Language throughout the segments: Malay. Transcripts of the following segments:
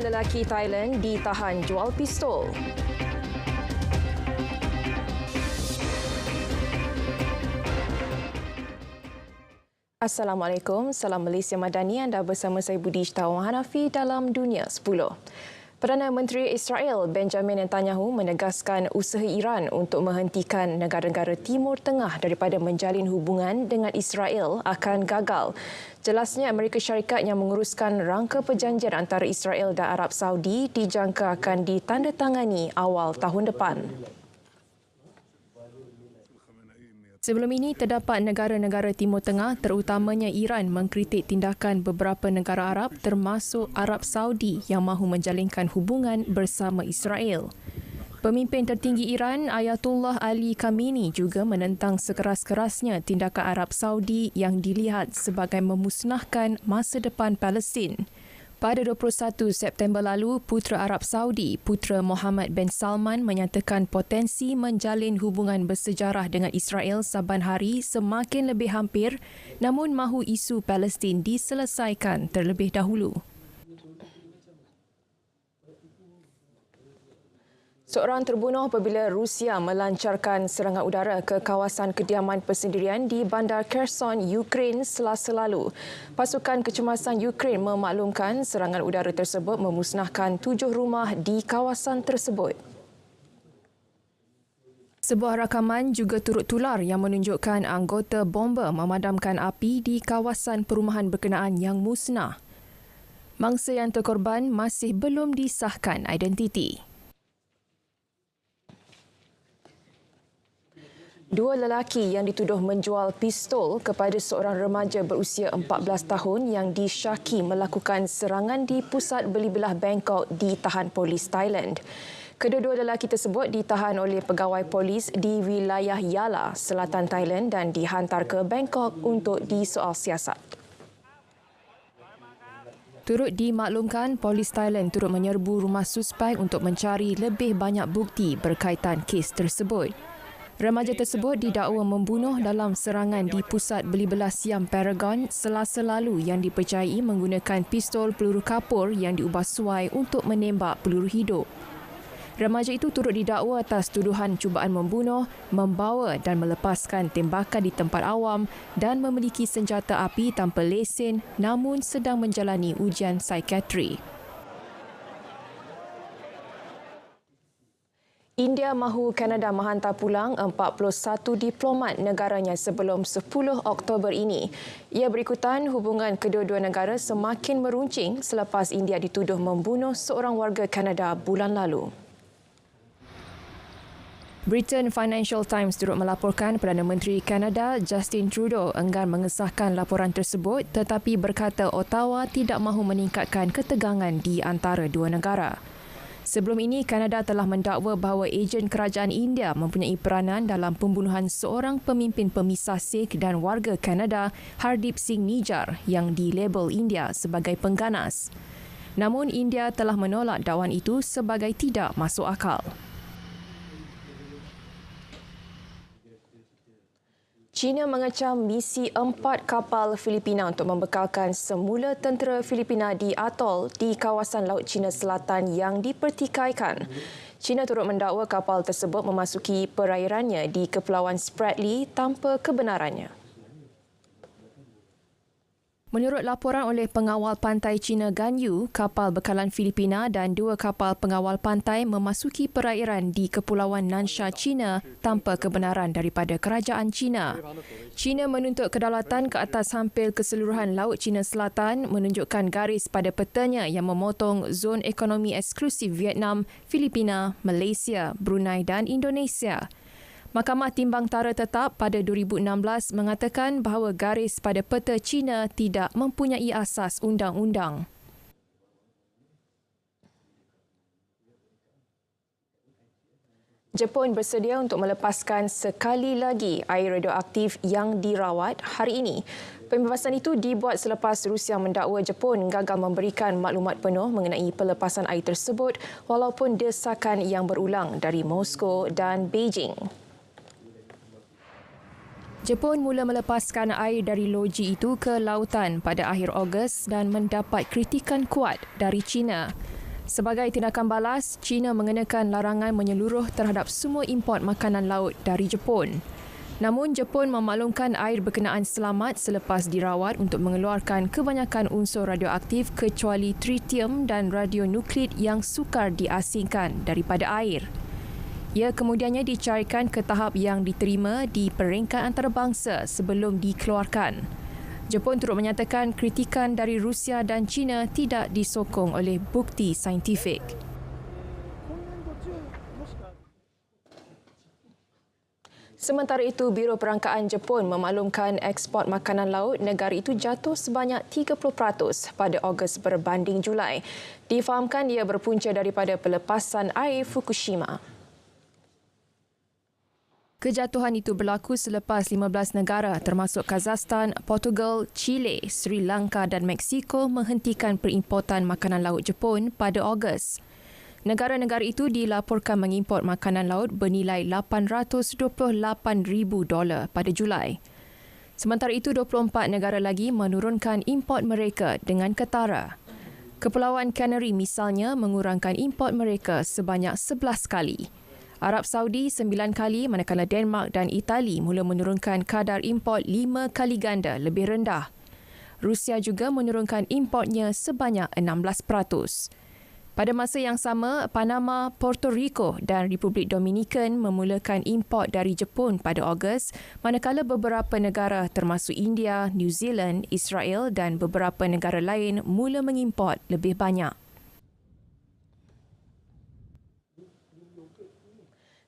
lelaki Thailand ditahan jual pistol. Assalamualaikum, salam Malaysia Madani. Anda bersama saya Budi Tawan Hanafi dalam Dunia 10. Perdana Menteri Israel Benjamin Netanyahu menegaskan usaha Iran untuk menghentikan negara-negara Timur Tengah daripada menjalin hubungan dengan Israel akan gagal. Jelasnya Amerika Syarikat yang menguruskan rangka perjanjian antara Israel dan Arab Saudi dijangka akan ditandatangani awal tahun depan. Sebelum ini, terdapat negara-negara Timur Tengah terutamanya Iran mengkritik tindakan beberapa negara Arab termasuk Arab Saudi yang mahu menjalinkan hubungan bersama Israel. Pemimpin tertinggi Iran, Ayatullah Ali Khamenei juga menentang sekeras-kerasnya tindakan Arab Saudi yang dilihat sebagai memusnahkan masa depan Palestin. Pada 21 September lalu, Putera Arab Saudi, Putera Mohammed bin Salman menyatakan potensi menjalin hubungan bersejarah dengan Israel saban hari semakin lebih hampir, namun mahu isu Palestin diselesaikan terlebih dahulu. Seorang terbunuh apabila Rusia melancarkan serangan udara ke kawasan kediaman persendirian di bandar Kherson, Ukraine Selasa lalu. Pasukan kecemasan Ukraine memaklumkan serangan udara tersebut memusnahkan 7 rumah di kawasan tersebut. Sebuah rakaman juga turut tular yang menunjukkan anggota bomber memadamkan api di kawasan perumahan berkenaan yang musnah. Mangsa yang terkorban masih belum disahkan identiti. Dua lelaki yang dituduh menjual pistol kepada seorang remaja berusia 14 tahun yang disyaki melakukan serangan di pusat beli belah Bangkok ditahan polis Thailand. Kedua-dua lelaki tersebut ditahan oleh pegawai polis di wilayah Yala, selatan Thailand dan dihantar ke Bangkok untuk disoal siasat. Turut dimaklumkan, polis Thailand turut menyerbu rumah suspek untuk mencari lebih banyak bukti berkaitan kes tersebut. Remaja tersebut didakwa membunuh dalam serangan di pusat beli belah Siam Paragon Selasa lalu yang dipercayai menggunakan pistol peluru kapur yang diubah suai untuk menembak peluru hidup. Remaja itu turut didakwa atas tuduhan cubaan membunuh, membawa dan melepaskan tembakan di tempat awam dan memiliki senjata api tanpa lesen namun sedang menjalani ujian psikiatri. India mahu Kanada menghantar pulang 41 diplomat negaranya sebelum 10 Oktober ini. Ia berikutan hubungan kedua-dua negara semakin meruncing selepas India dituduh membunuh seorang warga Kanada bulan lalu. Britain Financial Times turut melaporkan Perdana Menteri Kanada Justin Trudeau enggan mengesahkan laporan tersebut tetapi berkata Ottawa tidak mahu meningkatkan ketegangan di antara dua negara. Sebelum ini, Kanada telah mendakwa bahawa ejen kerajaan India mempunyai peranan dalam pembunuhan seorang pemimpin pemisah Sikh dan warga Kanada, Hardeep Singh Nijjar, yang dilabel India sebagai pengganas. Namun, India telah menolak dakwaan itu sebagai tidak masuk akal. China mengecam misi 4 kapal Filipina untuk membekalkan semula tentera Filipina di atol di kawasan Laut Cina Selatan yang dipertikaikan. China turut mendakwa kapal tersebut memasuki perairannya di Kepulauan Spratly tanpa kebenarannya. Menurut laporan oleh pengawal pantai China Ganyu, kapal bekalan Filipina dan 2 kapal pengawal pantai memasuki perairan di Kepulauan Nansha, China tanpa kebenaran daripada kerajaan China. China menuntut kedaulatan ke atas hampir keseluruhan Laut Cina Selatan menunjukkan garis pada petanya yang memotong zon ekonomi eksklusif Vietnam, Filipina, Malaysia, Brunei dan Indonesia. Mahkamah Timbang Tara Tetap pada 2016 mengatakan bahawa garis pada peta China tidak mempunyai asas undang-undang. Jepun bersedia untuk melepaskan sekali lagi air radioaktif yang dirawat hari ini. Pembebasan itu dibuat selepas Rusia mendakwa Jepun gagal memberikan maklumat penuh mengenai pelepasan air tersebut walaupun desakan yang berulang dari Moskow dan Beijing. Jepun mula melepaskan air dari loji itu ke lautan pada akhir Ogos dan mendapat kritikan kuat dari China. Sebagai tindakan balas, China mengenakan larangan menyeluruh terhadap semua import makanan laut dari Jepun. Namun, Jepun memaklumkan air berkenaan selamat selepas dirawat untuk mengeluarkan kebanyakan unsur radioaktif kecuali tritium dan radionukleid yang sukar diasingkan daripada air. Ia kemudiannya dicarikan ke tahap yang diterima di peringkat antarabangsa sebelum dikeluarkan. Jepun turut menyatakan kritikan dari Rusia dan China tidak disokong oleh bukti saintifik. Sementara itu, Biro Perangkaan Jepun memaklumkan ekspor makanan laut negara itu jatuh sebanyak 30% pada Ogos berbanding Julai. Difahamkan ia berpunca daripada pelepasan air Fukushima. Kejatuhan itu berlaku selepas 15 negara termasuk Kazakhstan, Portugal, Chile, Sri Lanka dan Meksiko menghentikan perimportan makanan laut Jepun pada Ogos. Negara-negara itu dilaporkan mengimport makanan laut bernilai $828,000 pada Julai. Sementara itu, 24 negara lagi menurunkan import mereka dengan ketara. Kepulauan Canary misalnya mengurangkan import mereka sebanyak 11 kali. Arab Saudi 9 kali manakala Denmark dan Itali mula menurunkan kadar import 5 kali ganda lebih rendah. Rusia juga menurunkan importnya sebanyak 16%. Pada masa yang sama, Panama, Puerto Rico dan Republik Dominikan memulakan import dari Jepun pada Ogos, manakala beberapa negara termasuk India, New Zealand, Israel dan beberapa negara lain mula mengimport lebih banyak.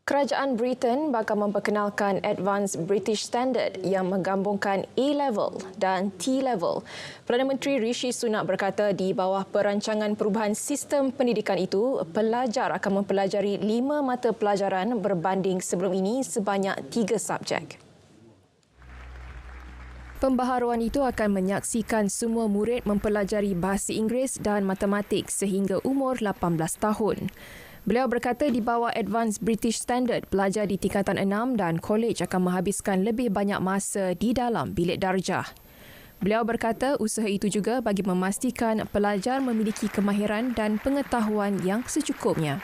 Kerajaan Britain bakal memperkenalkan Advanced British Standard yang menggabungkan A-Level dan T-Level. Perdana Menteri Rishi Sunak berkata di bawah perancangan perubahan sistem pendidikan itu, pelajar akan mempelajari 5 mata pelajaran berbanding sebelum ini sebanyak 3 subjek. Pembaharuan itu akan menyaksikan semua murid mempelajari bahasa Inggeris dan matematik sehingga umur 18 tahun. Beliau berkata di bawah Advanced British Standard, pelajar di tingkatan 6 dan kolej akan menghabiskan lebih banyak masa di dalam bilik darjah. Beliau berkata usaha itu juga bagi memastikan pelajar memiliki kemahiran dan pengetahuan yang secukupnya.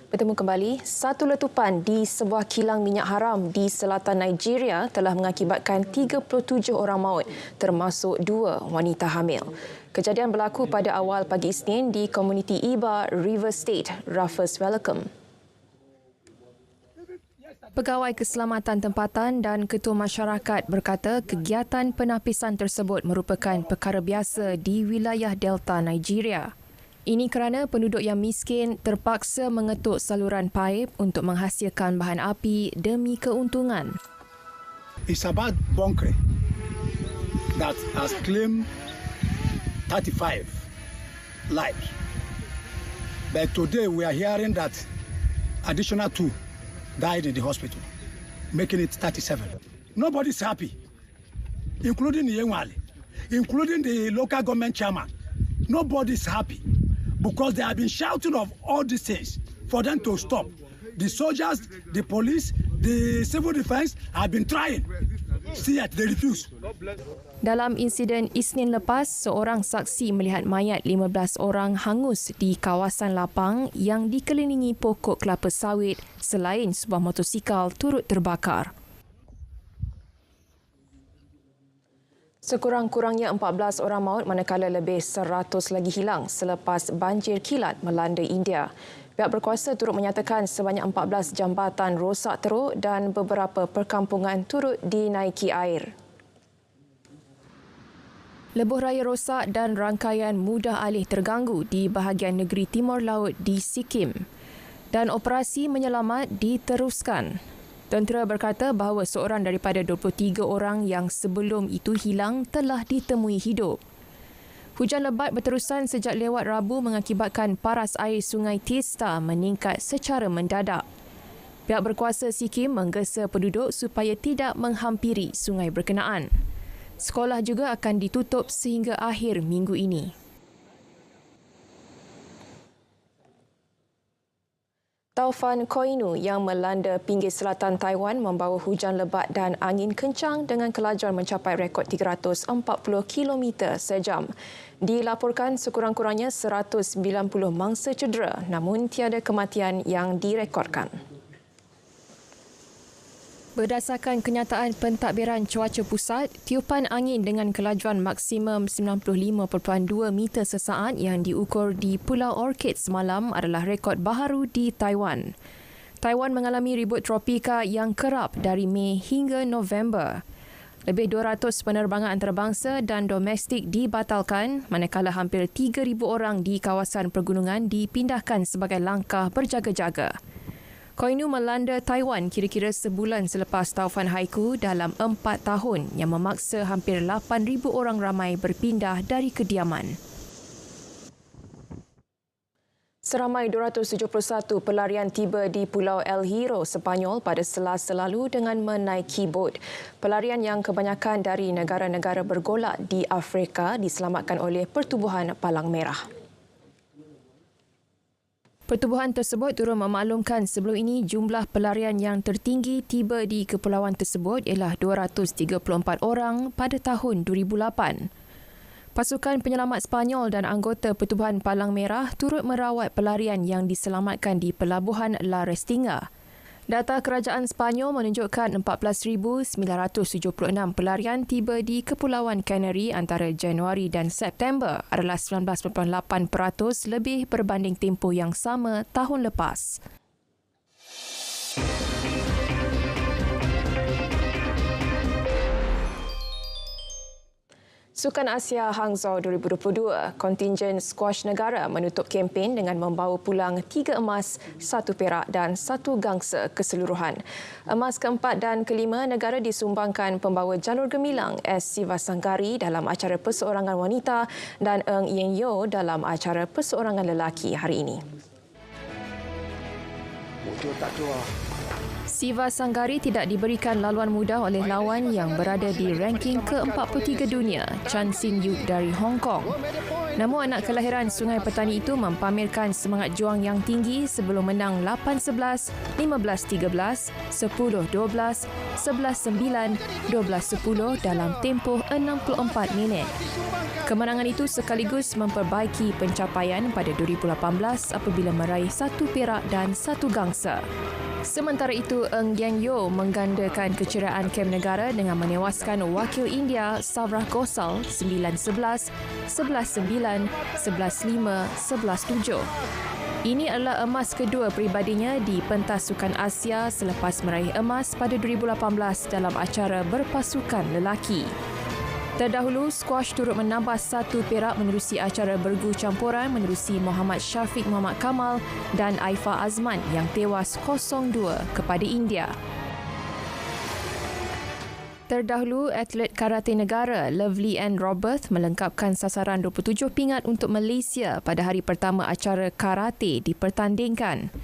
Bertemu kembali, satu letupan di sebuah kilang minyak haram di selatan Nigeria telah mengakibatkan 37 orang maut, termasuk 2 wanita hamil. Kejadian berlaku pada awal pagi Isnin di komuniti Iba, River State, Rufus Welcome. Pegawai Keselamatan Tempatan dan Ketua Masyarakat berkata kegiatan penapisan tersebut merupakan perkara biasa di wilayah Delta Nigeria. Ini kerana penduduk yang miskin terpaksa mengetuk saluran paip untuk menghasilkan bahan api demi keuntungan. It's about Bonkre that has claimed 35 lives. But today we are hearing that additional 2 died in the hospital, making it 37. Nobody's happy, including the Yenwale, including the local government chairman. Nobody's happy. Because they have been shouting of all these things for them to stop. The soldiers, the police, the civil defense have been trying. Still yet they refuse. Dalam insiden Isnin lepas, seorang saksi melihat mayat 15 orang hangus di kawasan lapang yang dikelilingi pokok kelapa sawit selain sebuah motosikal turut terbakar. Sekurang-kurangnya 14 orang maut manakala lebih 100 lagi hilang selepas banjir kilat melanda India. Pihak berkuasa turut menyatakan sebanyak 14 jambatan rosak teruk dan beberapa perkampungan turut dinaiki air. Lebuh raya rosak dan rangkaian mudah alih terganggu di bahagian negeri Timur Laut di Sikkim. Dan operasi menyelamat diteruskan. Tentera berkata bahawa seorang daripada 23 orang yang sebelum itu hilang telah ditemui hidup. Hujan lebat berterusan sejak lewat Rabu mengakibatkan paras air Sungai Teesta meningkat secara mendadak. Pihak berkuasa Sikkim menggesa penduduk supaya tidak menghampiri sungai berkenaan. Sekolah juga akan ditutup sehingga akhir minggu ini. Taufan Koinu yang melanda pinggir selatan Taiwan membawa hujan lebat dan angin kencang dengan kelajuan mencapai rekod 340 km sejam. Dilaporkan sekurang-kurangnya 190 mangsa cedera namun tiada kematian yang direkodkan. Berdasarkan kenyataan pentadbiran cuaca pusat, tiupan angin dengan kelajuan maksimum 95.2 meter sesaat yang diukur di Pulau Orchid semalam adalah rekod baharu di Taiwan. Taiwan mengalami ribut tropika yang kerap dari Mei hingga November. Lebih 200 penerbangan antarabangsa dan domestik dibatalkan, manakala hampir 3,000 orang di kawasan pergunungan dipindahkan sebagai langkah berjaga-jaga. Koinu melanda Taiwan kira-kira sebulan selepas taufan Haiku dalam 4 tahun yang memaksa hampir 8,000 orang ramai berpindah dari kediaman. Seramai 271 pelarian tiba di Pulau El Hierro, Sepanyol pada Selasa lalu dengan menaiki bot. Pelarian yang kebanyakan dari negara-negara bergolak di Afrika diselamatkan oleh Pertubuhan Palang Merah. Pertubuhan tersebut turut memaklumkan sebelum ini jumlah pelarian yang tertinggi tiba di kepulauan tersebut ialah 234 orang pada tahun 2008. Pasukan penyelamat Sepanyol dan anggota Pertubuhan Palang Merah turut merawat pelarian yang diselamatkan di Pelabuhan La Restinga. Data kerajaan Sepanyol menunjukkan 14,976 pelarian tiba di Kepulauan Canary antara Januari dan September adalah 19.8% lebih berbanding tempoh yang sama tahun lepas. Sukan Asia Hangzhou 2022, kontingen skuash negara menutup kempen dengan membawa pulang 3 emas, 1 perak dan 1 gangsa keseluruhan. Emas keempat dan kelima negara disumbangkan pembawa jalur gemilang S. Sivasanggari dalam acara perseorangan wanita dan Ng Yen Yew dalam acara perseorangan lelaki hari ini. Sivasanggari tidak diberikan laluan mudah oleh lawan yang berada di ranking ke-43 dunia, Chan Sin Yuk dari Hong Kong. Namun anak kelahiran Sungai Petani itu mempamerkan semangat juang yang tinggi sebelum menang 8-11, 15-13, 10-12, 11-9, 12-10 dalam tempoh 64 minit. Kemenangan itu sekaligus memperbaiki pencapaian pada 2018 apabila meraih 1 perak dan 1 gangsa. Sementara itu, Ng Yen Yew menggandakan keceriaan kem negara dengan menewaskan wakil India Savrah Ghosal 9-11, 11-9, 11-5, 11-7. Ini adalah emas kedua peribadinya di pentas Sukan Asia selepas meraih emas pada 2018 dalam acara berpasukan lelaki. Terdahulu, skuash turut menambah 1 perak menerusi acara bergu campuran menerusi Muhammad Syafiq Muhammad Kamal dan Aifa Azman yang tewas 0-2 kepada India. Terdahulu, atlet karate negara Lovely Ann Roberts melengkapkan sasaran 27 pingat untuk Malaysia pada hari pertama acara karate dipertandingkan.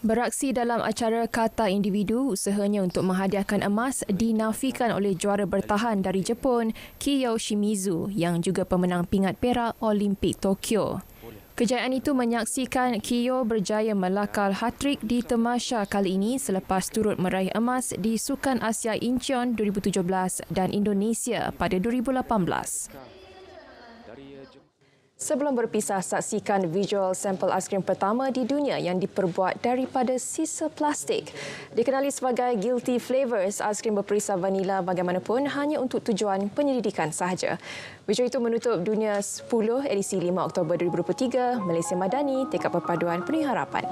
Beraksi dalam acara kata individu, usahanya untuk menghadiahkan emas dinafikan oleh juara bertahan dari Jepun, Kiyo Shimizu yang juga pemenang pingat perak Olimpik Tokyo. Kejayaan itu menyaksikan Kiyo berjaya melakal hat-trick di Temasya kali ini selepas turut meraih emas di Sukan Asia Incheon 2017 dan Indonesia pada 2018. Sebelum berpisah, saksikan visual sampel aiskrim pertama di dunia yang diperbuat daripada sisa plastik. Dikenali sebagai Guilty Flavors, aiskrim berperisa vanila bagaimanapun hanya untuk tujuan penyelidikan sahaja. Video itu menutup Dunia 10 edisi 5 Oktober 2023. Malaysia Madani, tekad perpaduan penuh harapan.